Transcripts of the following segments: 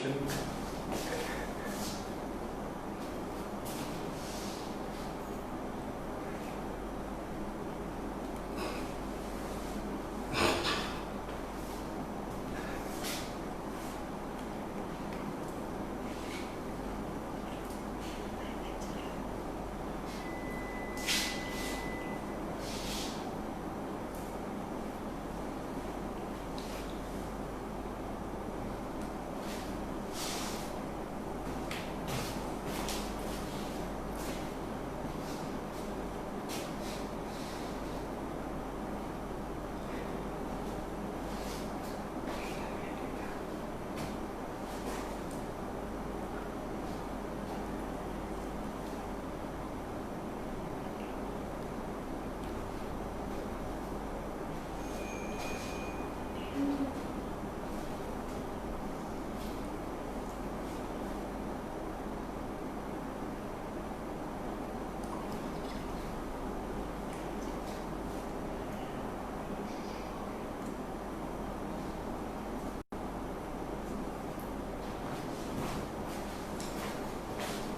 position.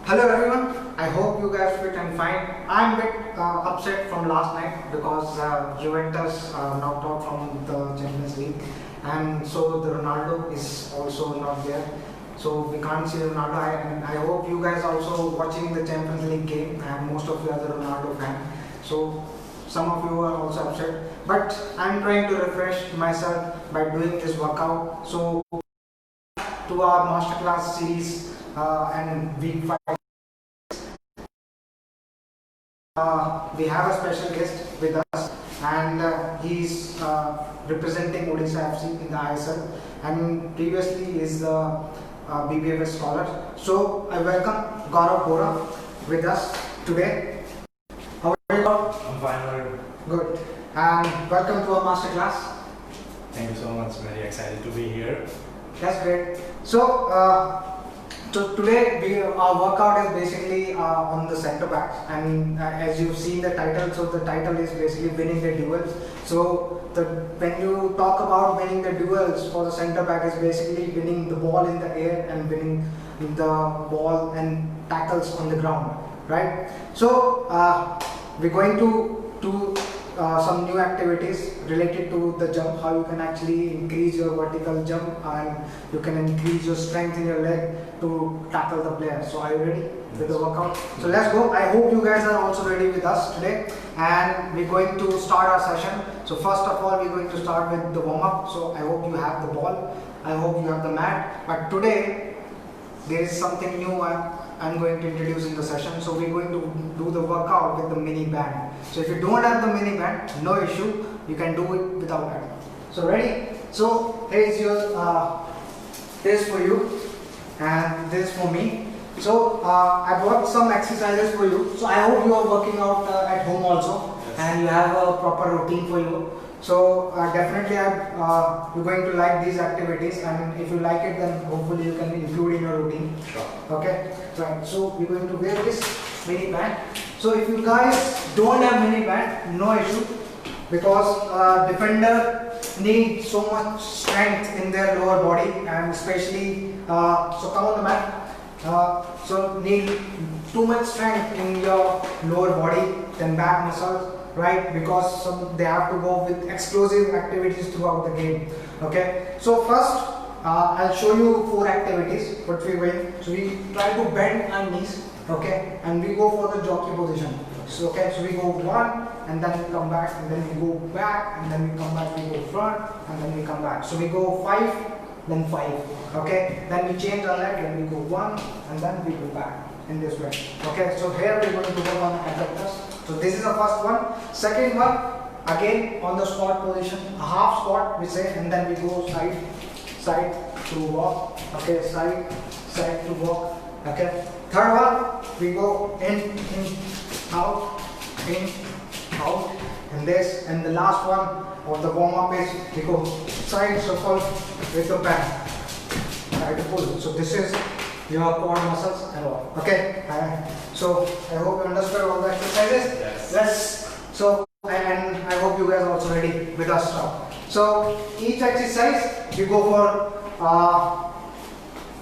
Hello everyone, I hope you guys fit and fine. I'm a bit upset from last night because Juventus knocked out from the Champions League, and so the Ronaldo is also not there. So we can't see Ronaldo, and I hope you guys also watching the Champions League game, and most of you are the Ronaldo fan. So some of you are also upset, but I'm trying to refresh myself by doing this workout. So to our masterclass series and week 5. We have a special guest with us, and he's representing Odisha FC in the ISL, and previously is the BBFS scholar. So I welcome Gaurav Bora with us today. How are you? I'm fine. Good. And welcome to our masterclass. Thank you so much. Very excited to be here. That's great. So today our workout is basically on the centre backs, and as you've seen the title, so the title is basically winning the duels. So when you talk about winning the duels for the centre back, is basically winning the ball in the air and winning the ball and tackles on the ground, right? So we're going to do some new activities related to the jump, how you can actually increase your vertical jump and you can increase your strength in your leg to tackle the player. So are you ready with the workout? So let's go. I hope you guys are also ready with us today, and we're going to start our session. So first of all, we're going to start with the warm-up. So I hope you have the ball, I hope you have the mat, but today there is something new I'm going to introduce in the session. So we're going to do the workout with the mini band. So if you don't have the mini band, no issue, you can do it without that. So ready? So here's your this for you and this for me. So I brought some exercises for you. So I hope you are working out at home also, yes, and you have a proper routine for you. So definitely you're going to like these activities, and if you like it, then hopefully you can include in your routine. Sure. Okay, right. So we're going to wear this mini band. So if you guys don't have mini band, no issue, because defender need so much strength in their lower body, and especially so come on the mat. So need too much strength in your lower body than back muscles, right? Because they have to go with explosive activities throughout the game. Okay, so first I'll show you 4 activities what we're doing. So we try to bend our knees, okay, and we go for the jockey position. So okay, so we go 1 and then we come back, and then we go back, and then we come back, we go front, and then we come back. So we go 5, then 5, okay, then we change our leg, then we go 1 and then we go back in this way. Okay, so here we're going to work on abductors. So this is the first one. Second one, again on the squat position, a half squat we say, and then we go side to walk, okay, side to walk, okay. Third one, we go in, out, and this, and the last one of the warm up is we go side shuffle with the band, side pull. So this is your core muscles and all. Okay, so I hope you understood all the exercises. Yes. So and I hope you guys are also ready with us now. So each exercise we go for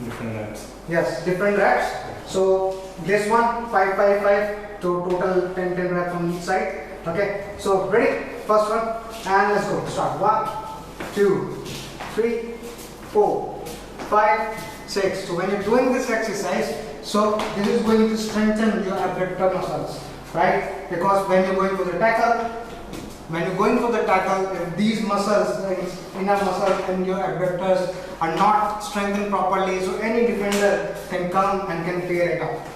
different reps. Yes, different reps. So this one 5, 5, 5. So total 10, 10 reps on each side. Okay. So ready? First one, and let's go. Start. 1, 2, 3, 4, 5, 6. So when you're doing this exercise, so this is going to strengthen your abductor muscles, right? Because when you're going for the tackle, if these muscles, inner muscles and your abductors are not strengthened properly, so any defender can come and can clear it up.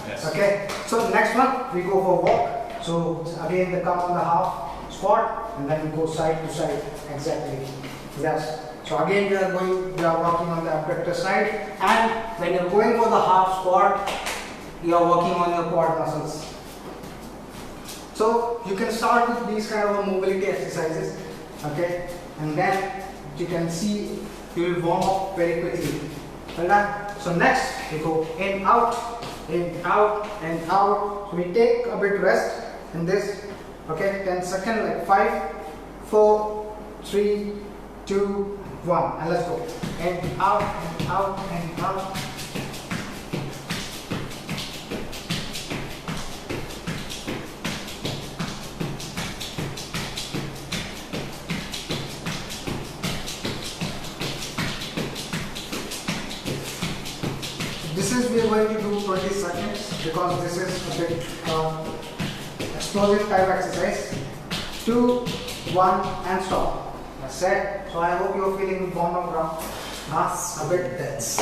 Yes. Okay. So next one, we go for walk. So again, they come on the half squat and then we go side to side. Exactly. Yes. So again, we are working on the abductor side, and when you're going for the half squat, you are working on your quad muscles. So you can start with these kind of mobility exercises, okay, and then you can see you will warm up very quickly. Alright. So next we go in, out, in, out, and out. So we take a bit rest in this, okay, 10 seconds, like 5, 4, 3, 2, 1, and let's go. And out, and out, and out. This is we are going to do 20 seconds because this is a bit explosive type exercise. 2, 1, and stop. That's it. So I hope you are feeling warm up now. A bit intense.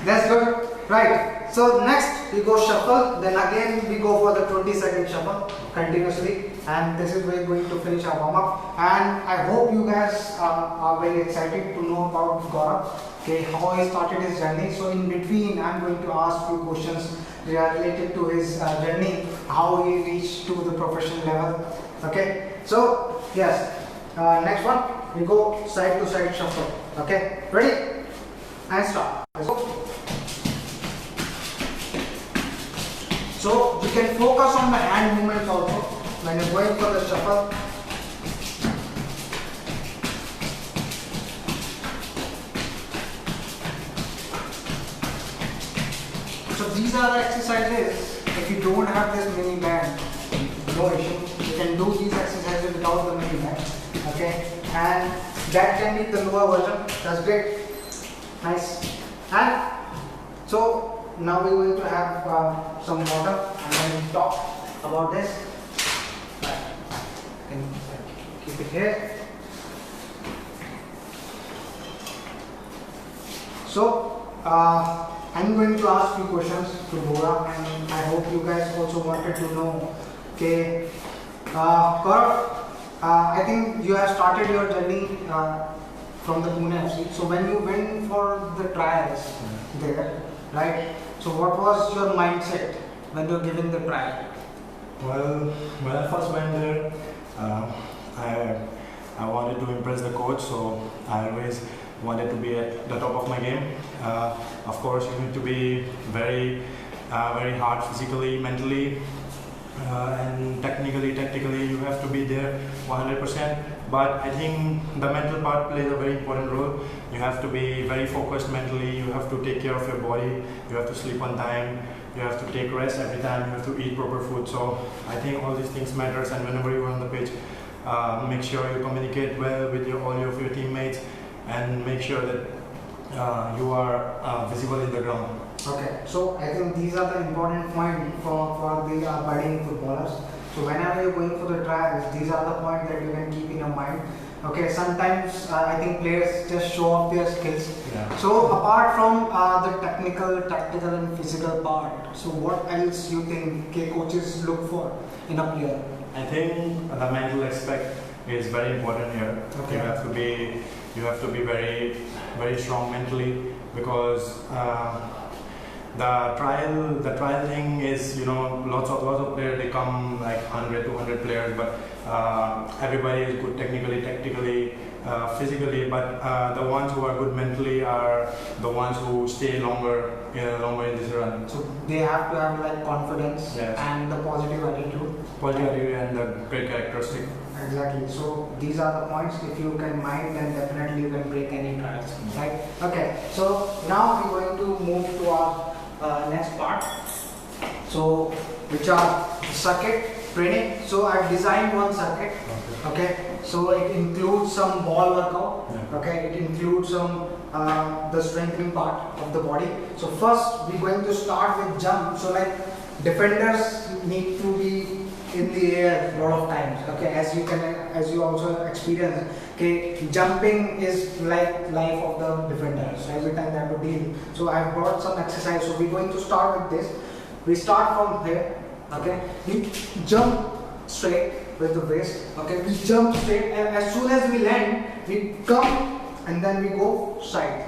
That's good. Right. So next we go shuffle. Then again we go for the 20-second shuffle continuously. And this is where we're going to finish our warm up. And I hope you guys are very excited to know about Gaurav. Okay, how he started his journey. So in between, I'm going to ask few questions related to his journey, how he reached to the professional level. Okay. So yes. Next one, we go side to side shuffle. Okay, ready? And start. Let's go. So you can focus on the hand movements also when you're going for the shuffle. So these are the exercises. If you don't have this mini band, no issue. You can do these exercises without the mini band. Okay, and that can be the lower version. That's great. Nice. And so now we're going to have some water and then we'll talk about this. Can keep it here. So I'm going to ask few questions to Bora, and I hope you guys also wanted to know. Okay, Gaurav, I think you have started your journey from the Pune FC. So when you went for the trials there, right? So what was your mindset when you were given the trial? Well, when I first went there, I wanted to impress the coach, so I always wanted to be at the top of my game. Of course, you need to be very hard physically, mentally, and technically, tactically, you have to be there 100%. But I think the mental part plays a very important role. You have to be very focused mentally. You have to take care of your body. You have to sleep on time. You have to take rest every time. You have to eat proper food. So I think all these things matters. And whenever you are on the pitch, make sure you communicate well with all of your teammates, and make sure that you are visible in the ground. Okay, so I think these are the important points for the budding footballers. So whenever you're going for the trials, these are the points that you can keep in your mind. Okay, sometimes I think players just show off their skills. Yeah. So apart from the technical, tactical and physical part, so what else you think coaches look for in a player? I think the mental aspect is very important here. Okay. You have to be very strong mentally, because the trial thing is, lots of players, they come like 100, 200 players, but everybody is good technically, tactically, physically, but the ones who are good mentally are the ones who stay longer in this run. So they have to have like confidence, yes, and the positive attitude. Positive attitude and the great characteristic. Exactly. So these are the points. If you can mind, then definitely you can break any trials, right? Okay. So now we're going to move to our next part. So which are the circuit training. So I've designed one circuit. Okay. So it includes some ball workout. Okay. It includes some the strengthening part of the body. So first we're going to start with jump. So like defenders need to be in the air a lot of times. Okay, as you also experience. Okay, jumping is like life of the defenders. Every time they have to deal. So I've brought some exercise. So we're going to start with this. We start from here. Okay, we jump straight with the waist. Okay, we jump straight, and as soon as we land, we come and then we go side.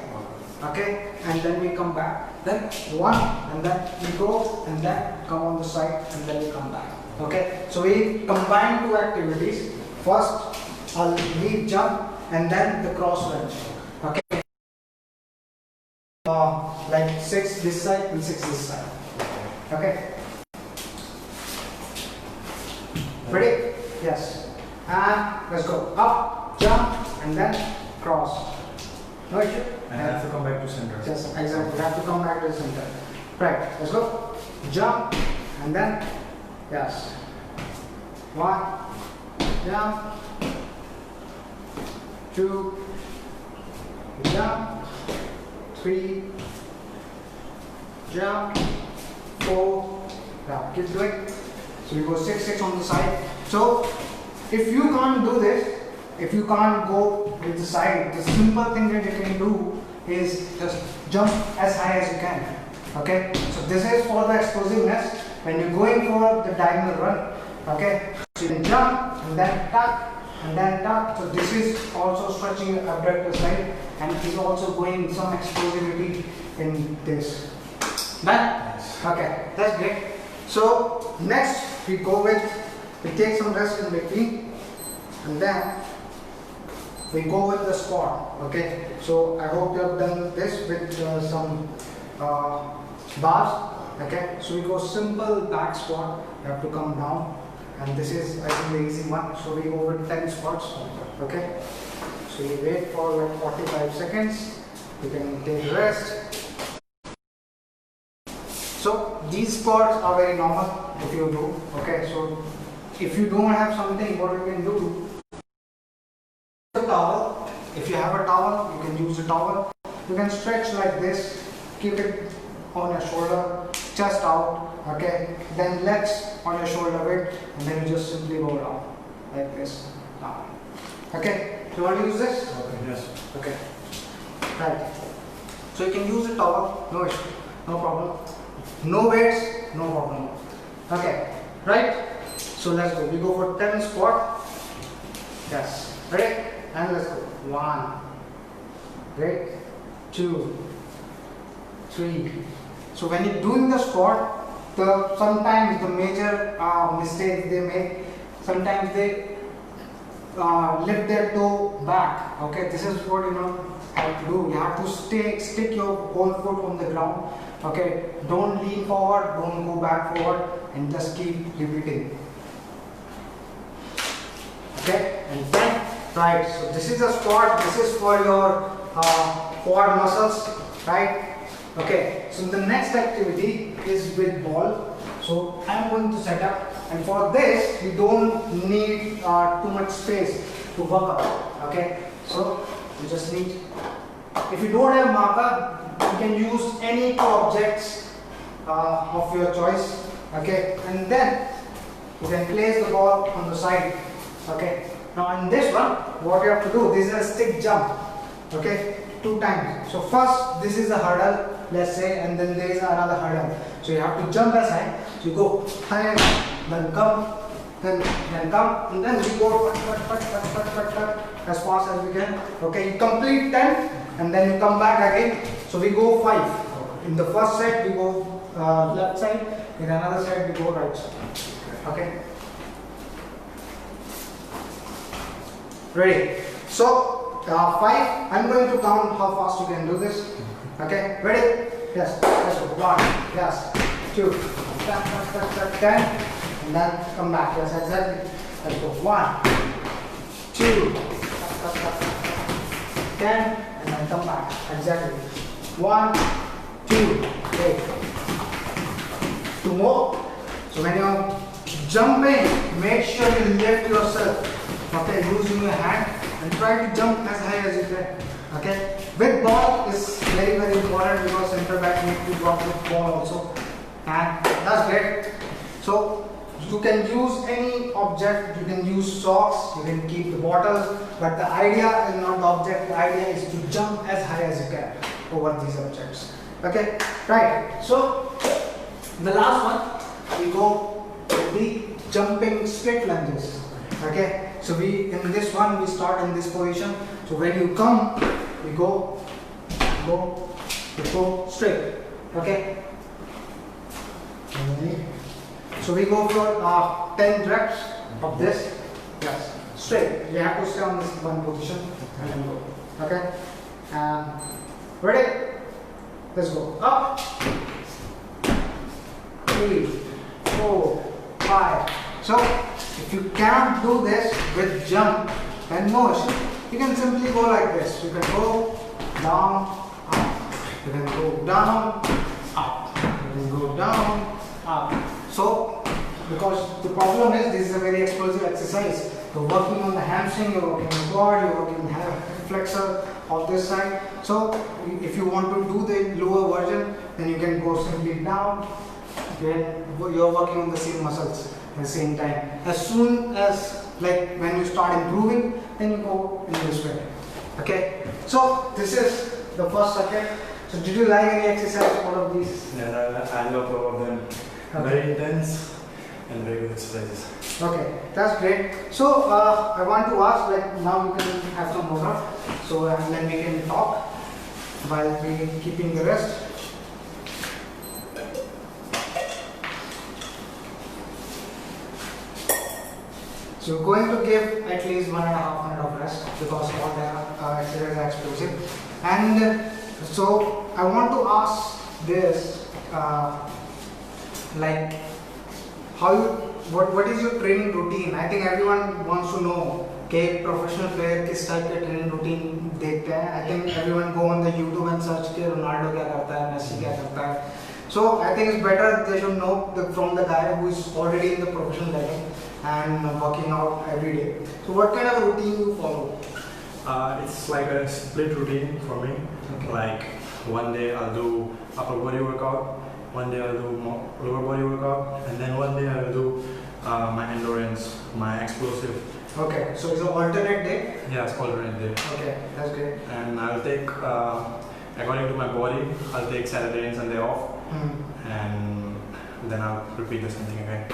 Okay, and then we come back. Then one, and then we go and then come on the side, and then we come back. Okay, so we combine two activities. First, I'll lead jump, and then the cross lunge. Okay, like 6 this side and 6 this side. Okay, ready? Yes, and let's go up, jump, and then cross. No issue. And I have to come back to center. Yes, exactly. You have to come back to the center. Right, let's go. Jump, and then yes. 1, jump, 2, jump, 3, jump, 4. Yeah, keep doing. So we go 6, 6 on the side. So if you can't do this, if you can't go with the side, the simple thing that you can do is just jump as high as you can. Okay, so this is for the explosiveness when you're going for the diagonal run. Okay, so you can jump and then tuck and then tuck. So this is also stretching your abductor side and it is also going some explosivity in this. Done? Okay, that's great. So next we go with, we take some rest in between and then we go with the squat. Okay, so I hope you have done this with some bars. Okay, so we go simple back squat. You have to come down, and this is I think the easy one. So we go with 10 squats. Okay, so you wait for like 45 seconds. You can take rest. So these squats are very normal if you do. Okay, so if you don't have something, what you can do? Towel. If you have a towel, you can use a towel. You can stretch like this, keep it on your shoulder, chest out, okay, then legs on your shoulder width, and then you just simply go down like this, down. Okay, do you want to use this? Okay, yes. Okay, right. So you can use a towel, no issue, no problem. No weights, no problem. Okay, right? So let's go. We go for 10 squat. Yes, ready? And let's go. 1, right? 2, 3. So when you're doing the squat, sometimes the major mistake they make, sometimes they lift their toe back. Okay, this is what you have to do. You have to stick your whole foot on the ground. Okay, don't lean forward, don't go back forward, and just keep repeating. Okay, and then right. So this is a squat. This is for your quad muscles, right? Okay. So the next activity is with ball. So I'm going to set up, and for this we don't need too much space to work out. Okay. So you just need. If you don't have marker, you can use any two objects of your choice. Okay, and then you can place the ball on the side. Okay. Now in this one, what you have to do, this is a stick jump. Okay, 2 times. So first, this is a hurdle, let's say, and then there is another hurdle. So you have to jump as high. So you go high, then come, then come, and then we go as fast as we can. Okay, you complete 10, and then you come back again. So we go 5. In the first set, we go left side. In another set, we go right side. Okay. Ready? So 5. I'm going to count how fast you can do this. Okay. Ready? Yes. Let's go. 1. Yes. 2. 10. And then come back. Yes. Exactly. Let's go. 1. 2, 10, and then come back. Exactly. 1, 2, 8. 2 more. So when you're jumping, make sure you lift yourself. Okay, using your hand and try to jump as high as you can. Okay, with ball is very important because center back need to drop the ball also, and that's great. So you can use any object. You can use socks. You can keep the bottles. But the idea is not the object. The idea is to jump as high as you can over these objects. Okay, right. So the last one we go with the jumping split lunges. Okay, so in this one we start in this position. So when you come, we go straight. Okay. So we go for 10 reps of this. Yes, straight. You have to stay on this one position and then go. Okay. And ready? Let's go. Up. 3, 4, 5. So if you can't do this with jump and motion, you can simply go like this. You can go down, up. You can go down, up. You can go down, up. So, because the problem is this is a very explosive exercise. You're working on the hamstring, you're working on the quad, you're working on the hip flexor of this side. So, if you want to do the lower version, then you can go simply down. Okay, you're working on the same muscles at the same time. As soon as, like when you start improving, then you go in this way. Okay, so this is the first circuit. So did you like any exercise out of these? Yeah, I love all of them. Okay. Very intense and very good exercises. Okay, that's great. So I want to ask, like now you can have some water, so and then we can talk while we keeping the rest. So we're going to give at least 1.5 minutes of rest because all the exercises are explosive. And so I want to ask this, like what is your training routine? I think everyone wants to know. Okay, professional player किस type के training routine देखते हैं. I think everyone go on the YouTube and search के Ronaldo क्या करता है, Messi क्या करता है. So I think it's better they should know from the guy who is already in the professional level and working out every day. So what kind of routine you follow? It's like a split routine for me. Okay. Like one day I'll do upper body workout, one day I'll do lower body workout, and then one day I'll do my endurance, my explosive. Okay, so it's an alternate day? Yeah, it's alternate day. Okay, that's great. And I'll take, according to my body, I'll take Saturday and Sunday off, and then I'll repeat the same thing again.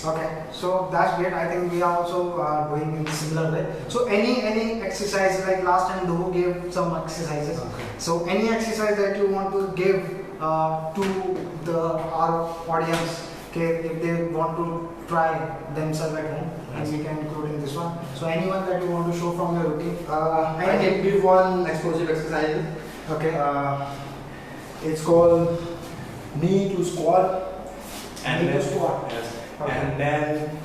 Okay, so that's great. I think we are also doing in similar way. So any exercise, like last time Dhuvu gave some exercises. Okay. So any exercise that you want to give to our audience, okay, if they want to try themselves at home, and we can include in this one. So anyone that you want to show from your routine? I can give one explosive exercise. Okay. It's called knee to squat. And Knee to then, squat. yes. Okay. And then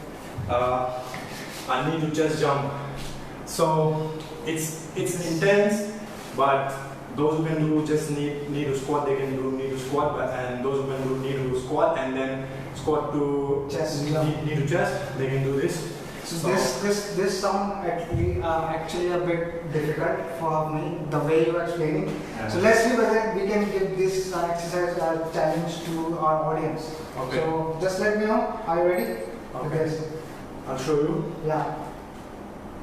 I need to just jump. So it's intense, but those who can do just knee to squat, they can do knee to squat, and those who can do knee to squat and then squat to Chest, knee to chest, they can do this. So this sound actually a bit difficult for me, the way you are explaining. Yeah. So let's see whether we can give this exercise challenge to our audience. Okay. So just let me know. Are you ready? Okay. I'll show you. Yeah.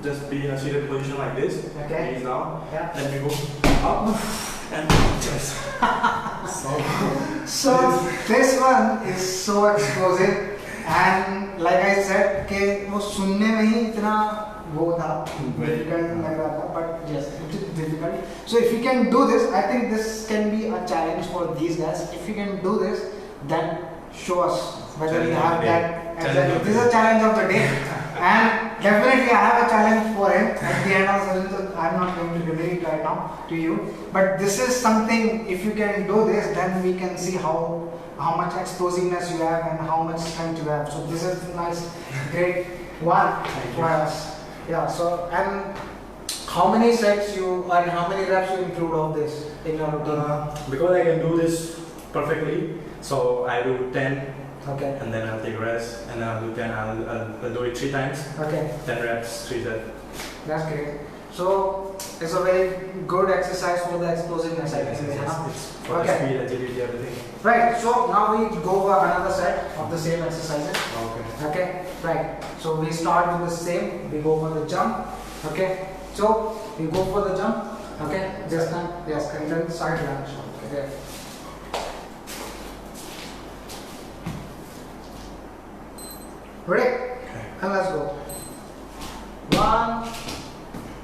Just be in a seated position like this. Okay. Knees down. Yeah. Then we go up and chest. So this one is so explosive. And like I said, कि वो सुनने में ही इतना वो था, difficult लग रहा था, but yes, it is difficult. So if you can do this, I think this can be a challenge for these guys. If you can do this, then show us whether you have that. Exactly. This is a challenge of the day, and definitely I have a challenge for him at the end of the session. So I'm not going to reveal it right now to you, but this is something. If you can do this, then we can see how much explosiveness you have and how much strength you have. So this is nice, great one for us. Yeah. So and how many sets you and how many reps you include of this in your routine? Because I can do this perfectly, so I do 10 Okay. and then I'll take a rest and then I'll do 10. I'll do it 3 times. Okay. 10 reps, 3 sets. That's great. So it's a very good exercise for the explosiveness, I think. It's for the speed, agility, everything. Right. So now we go for another set of the same exercises. Okay. Okay. Right. So we start with the same. We go for the jump. Okay. So we go for the jump. Okay. Just time. Yes. And then side lunge. Okay. Ready? Okay. And let's go. 1,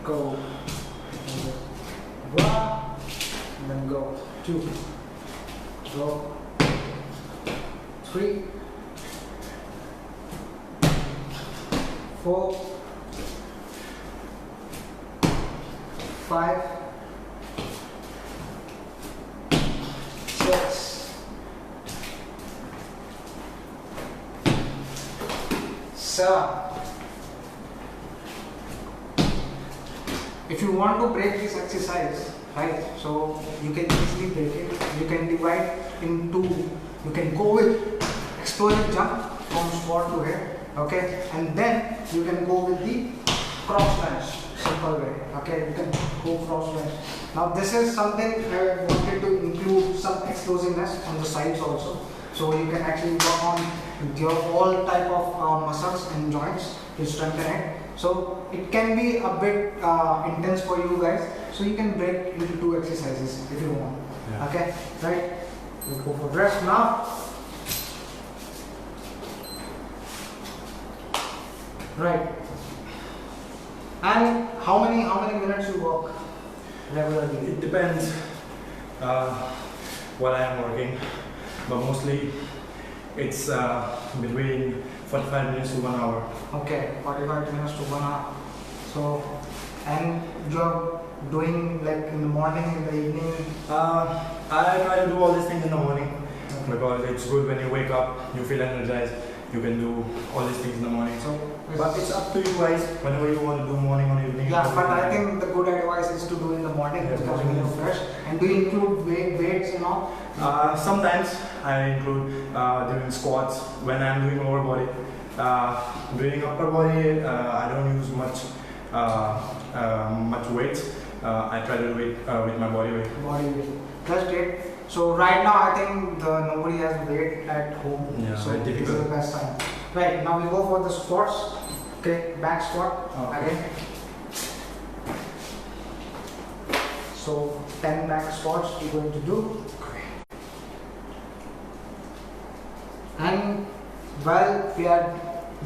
go. 1, and then go. 2, go. 3, 4, 5, 6, 7. If you want to break this exercise, right, so you can easily break it. You can divide into, you can go with explosive jump from squat to head, okay, and then you can go with the cross bench, simple way, okay, you can go cross bench. Now this is something I wanted to include some explosiveness on the sides also, so you can actually work on your all type of muscles and joints to strengthen it. So it can be a bit intense for you guys, so you can break into 2 exercises if you want. Yeah. Okay, right? We go for rest now. Right. And how many minutes you work regularly? It depends what I am working, but mostly it's between 45 minutes to 1 hour. Okay, 45 minutes to 1 hour. So, and you're doing like in the morning, in the evening? I try to do all these things in the morning because it's good when you wake up, you feel energized, you can do all these things in the morning. So, But it's up to you guys, whenever you want to do morning or evening. yeah, but I think the good advice is to do in the morning Yeah, because morning. when you're fresh. And do you include weights and all? Sometimes I include doing squats when I'm doing lower body. Doing upper body, I don't use much weight. I try to do it with my body weight. Body weight. That's great. So right now I think nobody has weight at home. Yeah, so very this is difficult. the best time. Right, now we go for the squats. Okay, back squat Okay. again. So 10 back squats we're going to do. And while we are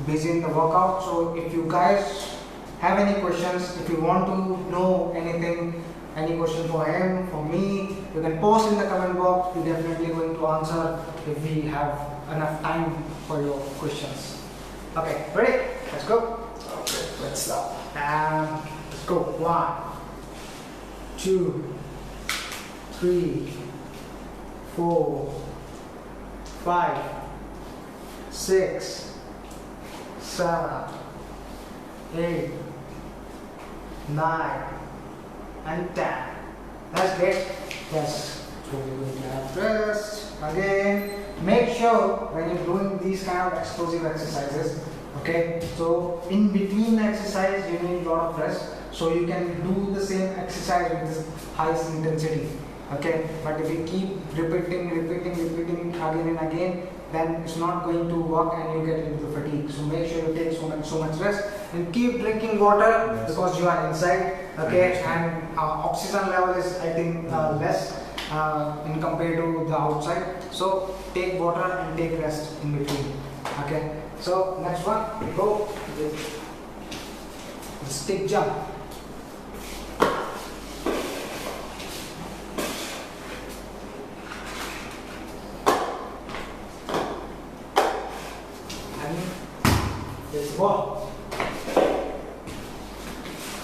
busy in the workout, so if you guys have any questions, if you want to know anything, any question for him, for me, you can post in the comment box. We're definitely going to answer if we have enough time for your questions. Okay, ready? Let's go. Okay, let's start. And let's go. 1, 2, 3, 4, 5, 6, 7, 8, 9, and 10. That's great. Yes. So we're going to have rest again. Make sure when you're doing these kind of explosive exercises, okay, so in between the exercise you need a lot of rest, so you can do the same exercise with this highest intensity, okay, but if you keep repeating again and again, then it's not going to work and you get into fatigue. So make sure you take so much rest and keep drinking water. Yes. Because you are inside, okay, and oxygen level is I think less in compared to the outside. So take water and take rest in between. Okay. So next one, we go with the stick jump. And this ball.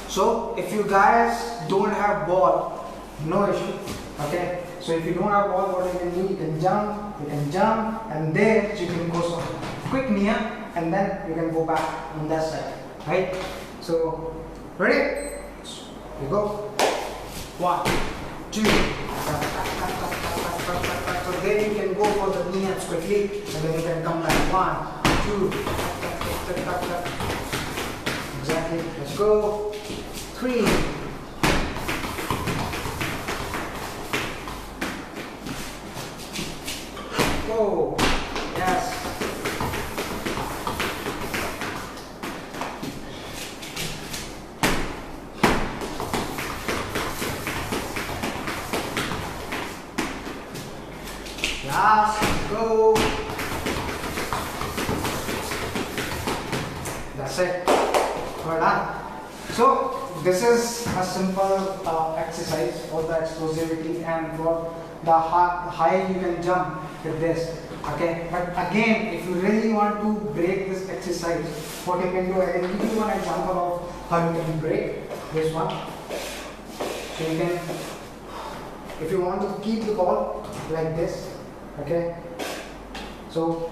So if you guys don't have ball, no issue. Okay. So if you don't have ball, what you can do, you can jump, and then you can go some quick knee, and then you can go back on that side, right? So, ready? You go. 1, 2. So then you can go for the knee-ups quickly, and then you can come like 1, 2. Exactly. Let's go. 3. 4. Yes. Last, go. That's it. We're done. So this is a simple exercise for the explosivity and for the high you can jump with this. Okay, but again, if you really want to break this exercise, what you can do, I can give you one example of how you can break this one. So you can, if you want to keep the ball like this. Okay, so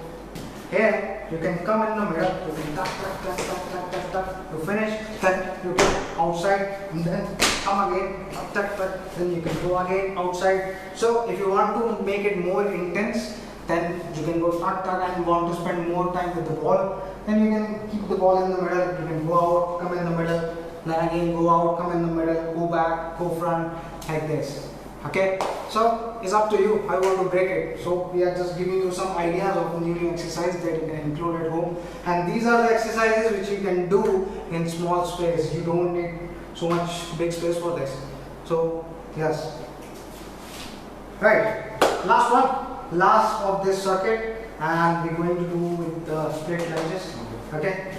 here you can come in the middle, you can tuck, you finish, then you go outside and then come again, tuck, then you can go again outside. So if you want to make it more intense, then you can go tuck and want to spend more time with the ball, then you can keep the ball in the middle, you can go out, come in the middle, then again go out, come in the middle, go back, go front, like this. Okay, so it's up to you how you want to break it. So we are just giving you some ideas of new exercise that you can include at home, and these are the exercises which you can do in small space. You don't need so much big space for this. So yes, right, last one, last of this circuit, and we're going to do with the split lunges. Okay.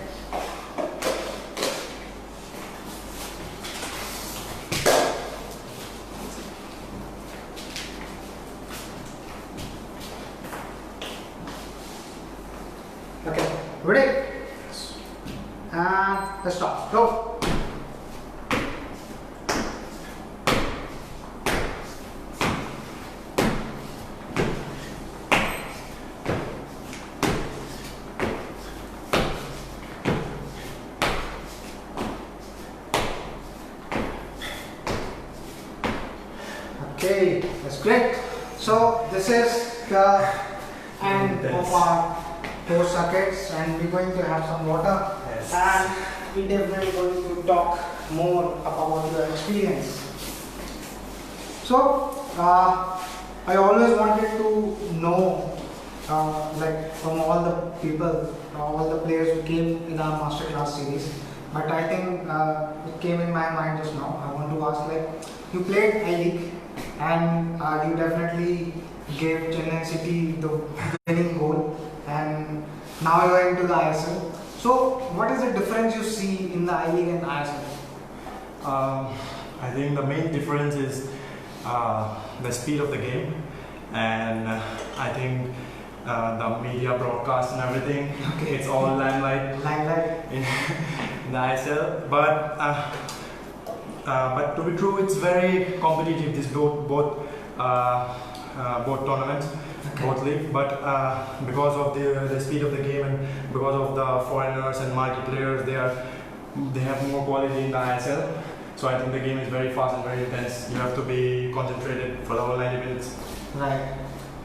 Okay, ready? And let's start. Go. Okay, that's great. So this is the end of our 4 circuits, and we're going to have some water. Yes. And we're definitely going to talk more about your experience. So I always wanted to know, like from all the people, all the players who came in our masterclass series. But I think it came in my mind just now. I want to ask, like, you played I-League, and you definitely gave Chennai City the winning goal, and now you are into the ISL. So what is the difference you see in the I-League and ISL? I think the main difference is the speed of the game, and I think the media broadcast and everything. Okay. It's all limelight in the ISL, but to be true, it's very competitive. This both tournaments, Okay. both league. But because of the speed of the game and because of the foreigners and marquee players, they have more quality in the ISL. So I think the game is very fast and very intense. You have to be concentrated for the whole 90 minutes. Right,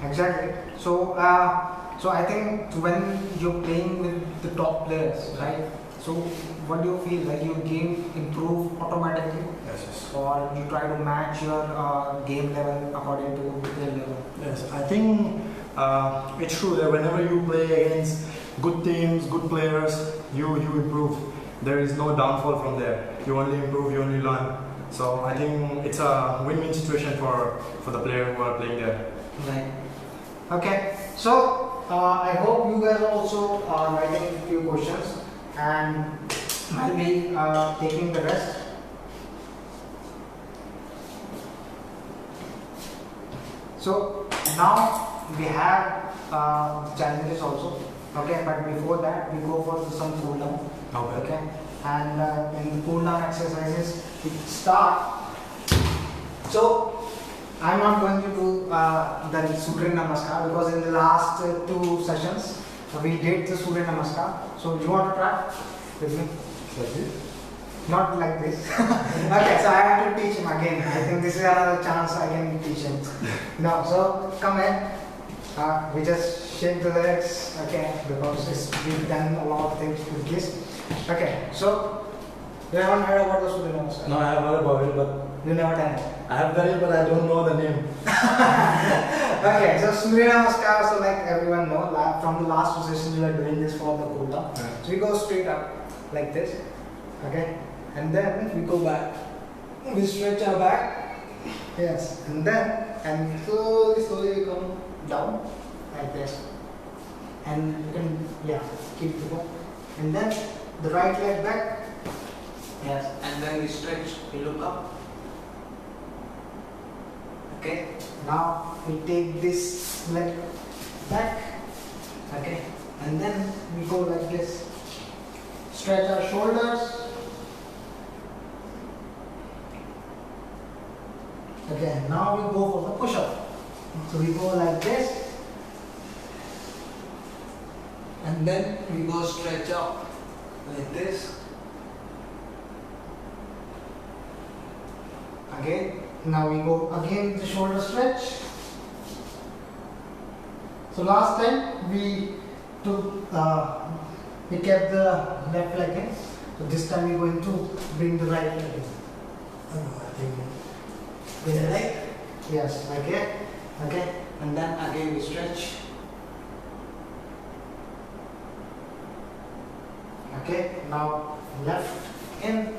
exactly. So so I think when you're playing with the top players, right? So what do you feel, like your game improve automatically, Yes. or you try to match your game level according to their level? Yes, I think it's true that whenever you play against good teams, good players, you improve. There is no downfall from there. You only improve, you only learn. So I think it's a win-win situation for the players who are playing there. Right. Okay. So I hope you guys are also writing a few questions, and I'll be taking the rest. So now we have challenges also. Okay, but before that we go for some cool down. Okay, and in the cool down exercises we start. So I'm not going to do the Surya Namaskar, because in the last 2 sessions we did the Surya Namaskar. So you want to try with me? Not like this. Okay, so I have to teach him again. I think this is another chance I can teach him. No, so come in. We just shake the legs, okay, because we've done a lot of things with this. Okay, so you haven't heard about the Surya Namaskar? No, I have heard about it, but You never done it? I have done it, but I don't know the name. Okay, so Surya Namaskar, so like everyone know, from the last position we are doing this for the pull-up. Yeah. So we go straight up like this, okay, and then we go back. We stretch our back, yes, and slowly we come down like this, and you can keep the go, and then the right leg back, yes, and then we stretch, we look up. Okay, now we take this leg back, okay, and then we go like this. Stretch our shoulders. Okay, now we go for the push-up. So we go like this, and then we go stretch up like this. Again, now we go again with the shoulder stretch. So last time we kept the left leg in. So this time we're going to bring the right leg in. Bring the leg. Yes, okay. Okay. And then again we stretch. Okay. Now left in.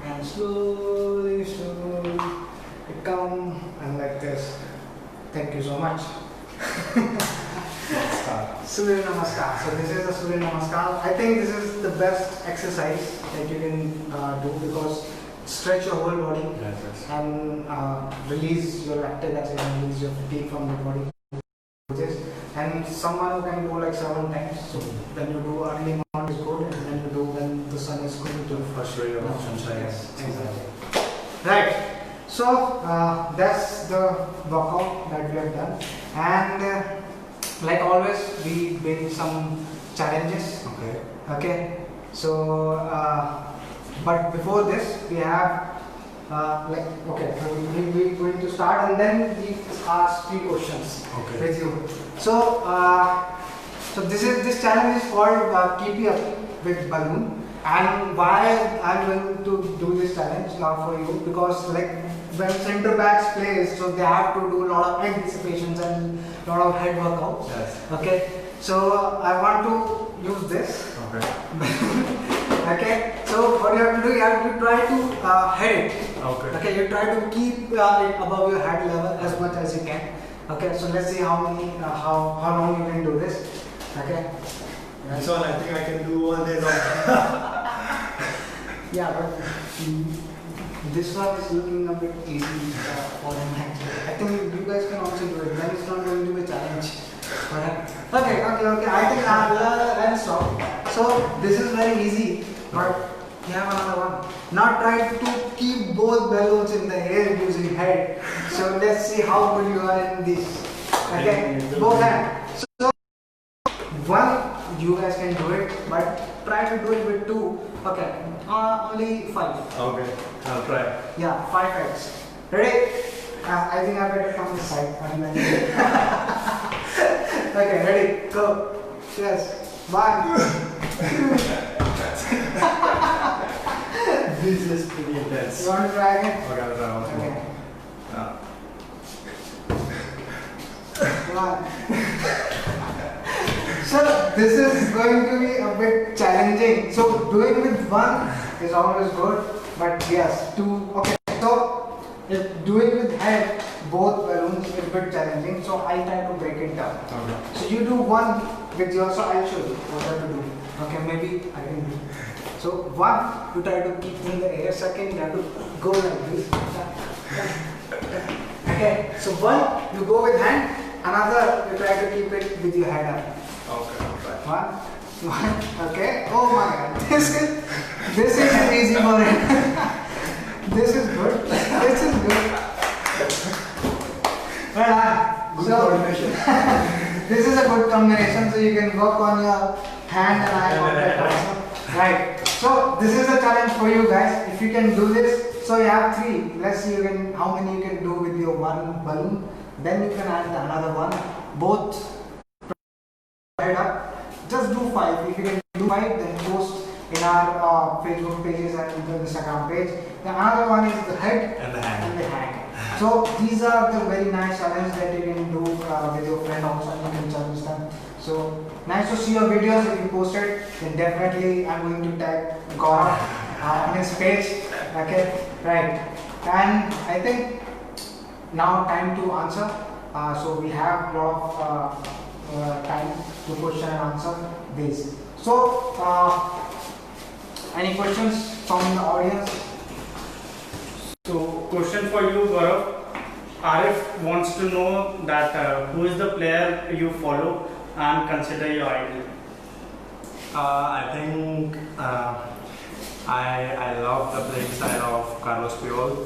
And slowly we come and like this. Thank you so much. Surya Namaskar. So this is the Surya Namaskar. I think this is the best exercise that you can do because stretch your whole body and release your lactic acid and release your fatigue from the body. And someone who can do like 7 times. So when you do early morning is good, and then you do when the sun is going to First ray of sunshine. Yes, exactly. Right. So that's the workout that we have done, and like always, we bring some challenges. Okay. Okay. So, but before this, we have we're going to start, and then we ask 3 questions with you. So, so this challenge is called keep you up with balloon. And why I'm going to do this challenge now for you, because like when center backs play, so they have to do a lot of anticipations and a lot of head workouts. Yes. Okay, so I want to use this. Okay. Okay, so what you have to do, you have to try to head it. Okay. Okay, you try to keep it above your head level as much as you can. Okay, so let's see how long you can do this. Okay. This one I think I can do all day long. Yeah, but this one is looking a bit easy for him actually. I think you guys can also do it. Then it's not going to be a challenge. Okay. I think let's stop. So this is very easy, but we have another one. Now try to keep both balloons in the air using head. So let's see how good you are in this. Okay, both hands. So one, you guys can do it, but try to do it with 2. Okay, only 5. Okay. I'll try. Yeah, 5 heads. Ready? I think I better from this side. Okay, ready? Go. Yes. 1. This is pretty intense. You want to try again? Okay, I'll try once more. Okay. Yeah. 1. So this is going to be a bit challenging. So doing with 1 is always good, but yes, 2. Okay. So if doing with head, both balloons is a bit challenging. So I'll try to break it down. Okay. So you do 1 with your. So I'll show you what you have to do. Okay, maybe I can do. So 1, you try to keep in the air. Second, you have to go like this. Okay. So 1, you go with hand. Another, you try to keep it with your head up. Okay, I'll try. 1. Okay. Oh my God. This is easy for him. This is good. This is good. Well, Good so coordination. this is a good combination. So you can work on your hand and eye contact also. Right. So this is the challenge for you guys. If you can do this, so you have 3. Let's see how many you can do with your one balloon. Then you can add another one. Both head up. Just do 5. If you can do 5, then post in our Facebook pages and the Instagram page. The another one is the head And the hand. and the hand. So these are the very nice challenges that you can do with your friend also, and you can challenge them. So nice to see your videos. If you posted, then definitely I'm going to tag Gaurav on his page. Okay, right. And I think now time to answer. So we have a lot of time to question and answer this. So any questions from the audience? So, question for you, Gaurav. Arif wants to know that who is the player you follow and consider your idol? I think I love the playing style of Carlos Puyol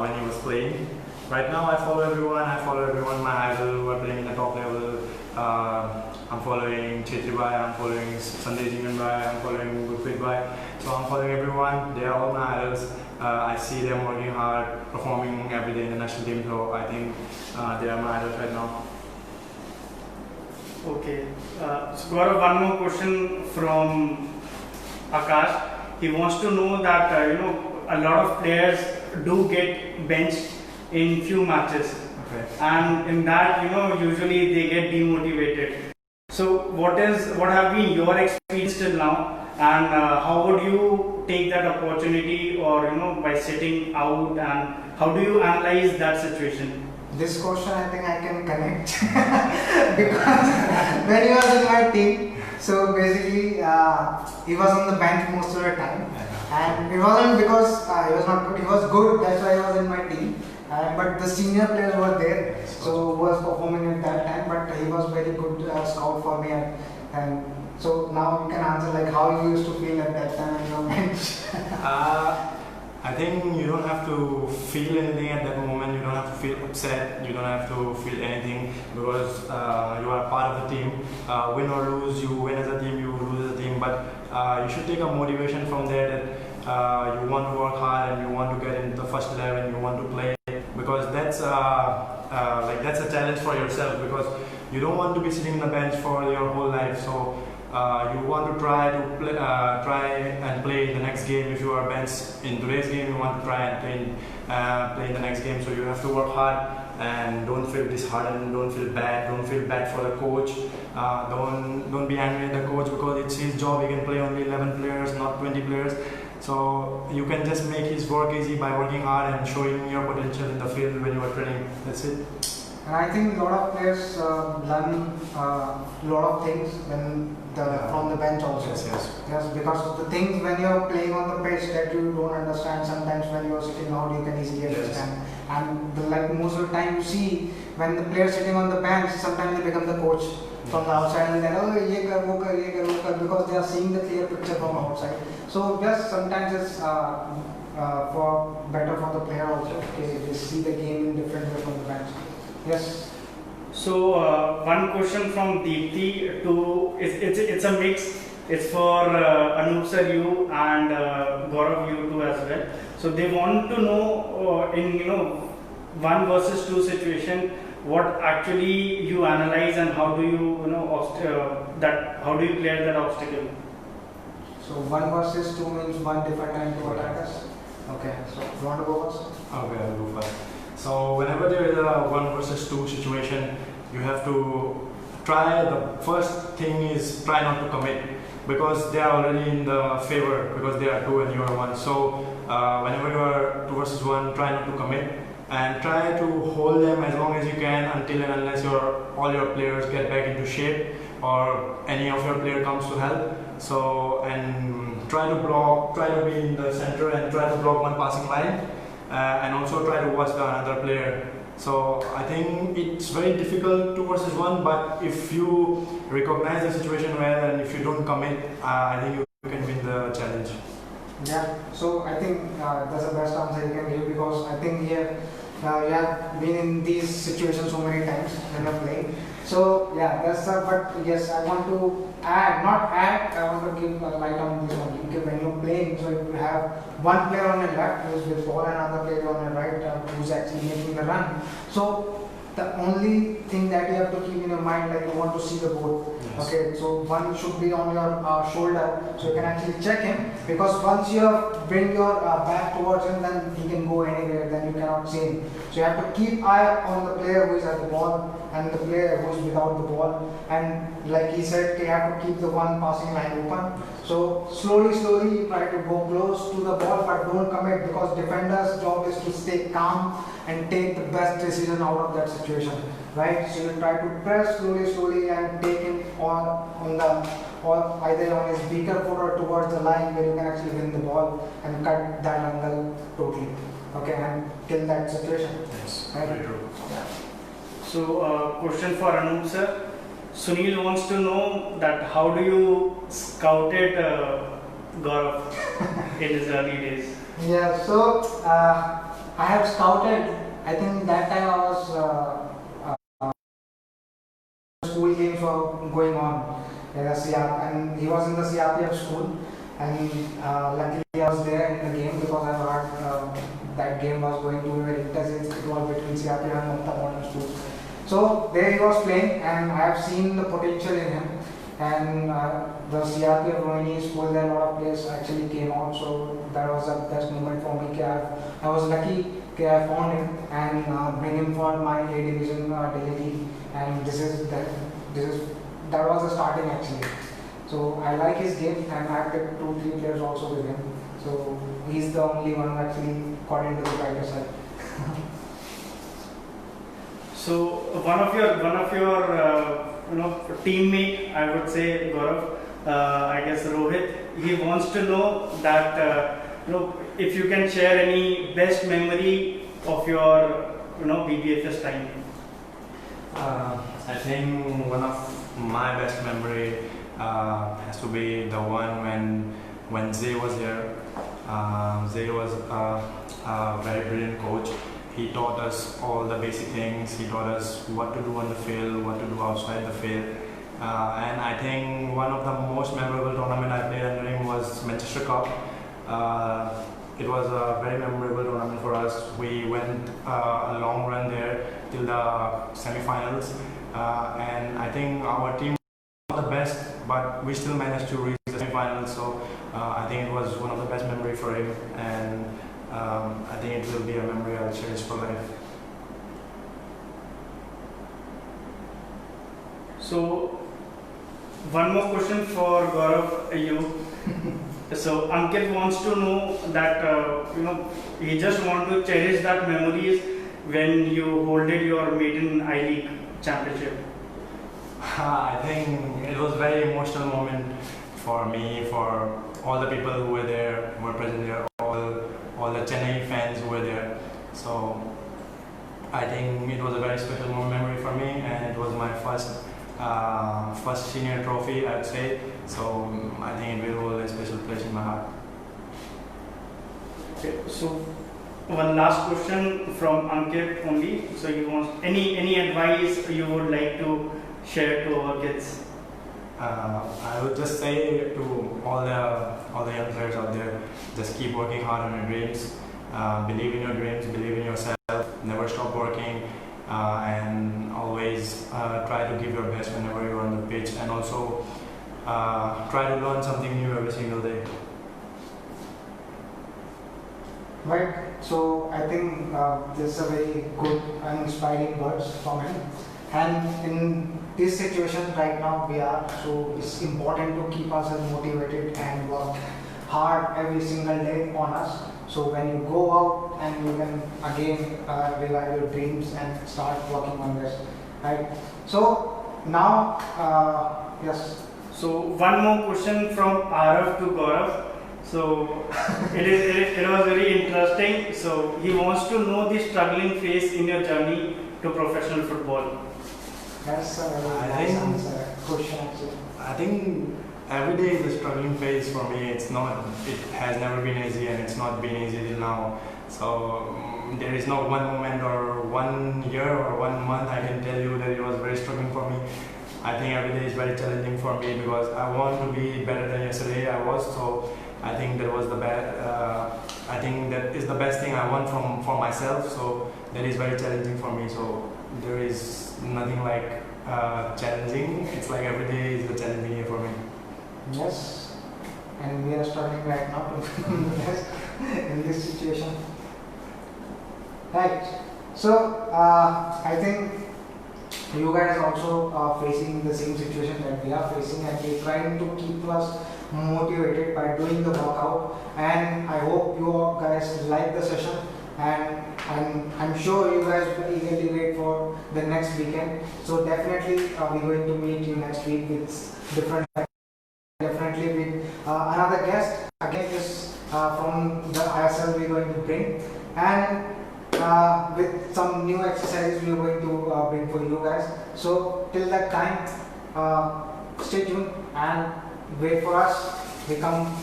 when he was playing. Right now I follow everyone. My idol who are playing in the top level. I'm following Chetri Bhai, I'm following Sandesh Jingan Bhai, I'm following Gurpreet Bhai. So I'm following everyone. They are all my idols. I see them working hard, performing every day in the national team. So I think they are my idols right now. Okay. So, Gaurav, one more question from Akash. He wants to know that a lot of players do get benched in few matches, Okay. and in that usually they get demotivated. So what have been your experience till now, and how would you take that opportunity, or by sitting out, and how do you analyze that situation? This question I think I can connect because when he was in my team, so basically he was on the bench most of the time, and it wasn't because he was not good. He was good. That's why he was in my team. But the senior players were there, so was performing at that time. But he was very good scout for me, and so now you can answer like how you used to feel at that time on your bench. I think you don't have to feel anything at that moment. You don't have to feel upset. You don't have to feel anything because you are part of the team. Win or lose, you win as a team, you lose as a team. But you should take a motivation from there that you want to work hard and you want to get into the first 11. You want to play because that's a challenge for yourself because you don't want to be sitting on the bench for your whole life. So. You want to try and play the next game. If you are benched in today's game, you want to try and play in the next game. So you have to work hard and don't feel disheartened, don't feel bad for the coach. Don't be angry at the coach because it's his job. He can play only 11 players, not 20 players. So you can just make his work easy by working hard and showing your potential in the field when you are training. That's it. And I think a lot of players learn a lot of things from the bench also. Yes, because the things when you are playing on the pitch that you don't understand, sometimes when you are sitting out you can easily understand. And like most of the time you see when the player sitting on the bench, sometimes they become the coach from the outside and then ye kar, wo kar, because they are seeing the clear picture from outside. So just sometimes it's for better for the player also. They see the game in different way from the bench. Yes. So one question from Deepthi to it's a mix. It's for Anup sir, you and Gaurav, you too as well. So they want to know in 1 versus 2 situation, what actually you analyze and how do you how do you clear that obstacle? So 1 versus 2 means 1 defender and 2 attackers. Okay. So you want to go first? Okay, I'll go first. So whenever there is a 1 versus 2 situation, you have to try. The first thing is try not to commit because they are already in the favor because they are 2 and you are 1. So whenever you are 2 versus 1, try not to commit and try to hold them as long as you can until and unless all your players get back into shape or any of your player comes to help. So and try to block, try to be in the center and try to block one passing line. And also try to watch the another player. So I think it's very difficult 2 versus 1, but if you recognize the situation well and if you don't commit, I think you can win the challenge. Yeah, so I think that's the best answer you can give because I think you have been in these situations so many times when you're playing. So yeah, that's but yes, I want to not add, I want to give a light on this one. Okay, when you're playing, so if you have one player on your left who's with ball and another player on your right who's actually making the run. So the only thing that you have to keep in your mind, like you want to see the ball. Yes. Okay, so one should be on your shoulder, so you can actually check him, because once you bring your back towards him, then he can go anywhere, then you cannot see him. So you have to keep eye on the player who is at the ball and the player who is without the ball. And like he said, you have to keep the one passing line open. So slowly you try to go close to the ball, but don't commit, because defender's job is to stay calm and take the best decision out of that situation, right? So you try to press slowly and take him on the, or either on his weaker foot or towards the line where you can actually win the ball and cut that angle totally, okay, and kill that situation. Yes, right? very true. Yeah. So, question for Anup sir. Sunil wants to know that how do you scouted Gaurav in his early days? Yeah, so I have scouted, I think that time I was school games were going on in the CRP, and he was in the CRPF school, and luckily I was there in the game, because I heard that game was going to be very intense. It was between CRPF and Mamta Modern School. So there he was playing, and I have seen the potential in him, and the CRPF Rohini school, there a lot of players actually came out, so that was the best moment for me. I was lucky I found him and bring him for my A division Delhi, and that was the starting actually. So I like his game, and I picked 2-3 players also with him. So he's the only one who actually got into the tighter side. So one of your teammate, I would say Gaurav, I guess Rohit, he wants to know that if you can share any best memory of your BBFS time. I think one of my best memory has to be the one when Zay was here. Zay was a very brilliant coach. He taught us all the basic things. He taught us what to do on the field, what to do outside the field. And I think one of the most memorable tournament I played under him was Manchester Cup. It was a very memorable tournament for us. We went a long run there till the semi-finals. And I think our team was the best, but we still managed to reach the semi-finals. So I think it was one of the best memory for him. And I think it will be a memory I'll cherish for life. So, one more question for Gaurav, you. So, Ankit wants to know that he just want to cherish that memories when you holded your maiden I-League championship. I think it was a very emotional moment for me, for all the people who were there, who were present there, all the Chennai fans who were there. So I think it was a very special memory for me, and it was my first senior trophy, I'd say. So I think it will hold a special place in my heart. Okay, so one last question from Ankit only. So he wants any advice you would like to share to our kids? I would just say to all the young players out there, just keep working hard on your dreams. Believe in your dreams, believe in yourself, never stop working, and always try to give your best whenever you're on the pitch, and also try to learn something new every single day. Right, so I think this is a very good and inspiring words from him. And in this situation right now we are, so it's important to keep ourselves motivated and work hard every single day on us. So when you go out and you can again revive your dreams and start working on this, right? So now, yes. So one more question from Arav to Gaurav. So it was very interesting. So he wants to know the struggling phase in your journey to professional football. That's a very nice question actually. I think every day is a struggling phase for me. It has never been easy, and it's not been easy till now. So there is no one moment or 1 year or 1 month I can tell you that it was very struggling for me. I think every day is very challenging for me because I want to be better than yesterday I was. So I think that was the best. I think that is the best thing I want for myself. So that is very challenging for me. So there is nothing like challenging. It's like every day is a challenging year for me. Yes, and we are struggling right now to in this situation. Right. So I think you guys also are facing the same situation that we are facing, and we're trying to keep us motivated by doing the workout. And I hope you all guys like the session, and I'm sure you guys will eagerly wait for the next weekend. So definitely we're going to meet you next week with different, definitely with another guest. Again, this from the ISL we're going to bring, and with some new exercises we are going to bring for you guys. So till that time, stay tuned and wait for us. We come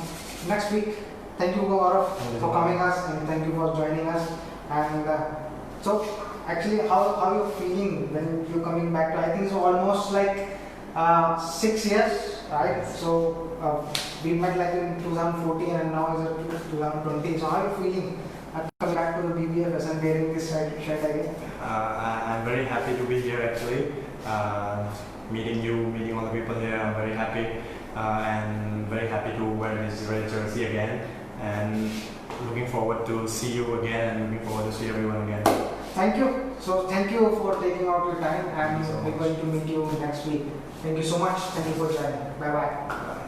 next week. Thank you, Gaurav, for coming us, and thank you for joining us. And so actually, how you feeling when you're coming back to? I think it's almost like 6 years, right? So we met like in 2014, and now it's 2020. So how are you feeling? Coming back to the BBFS and wearing this shirt again? I'm very happy to be here actually. Meeting you, meeting all the people here, I'm very happy and very happy to wear this red jersey again, and looking forward to see you again and looking forward to see everyone again. Thank you. So thank you for taking out your time, and we're going to meet you next week. Thank you so much. Thank you for joining. Bye bye.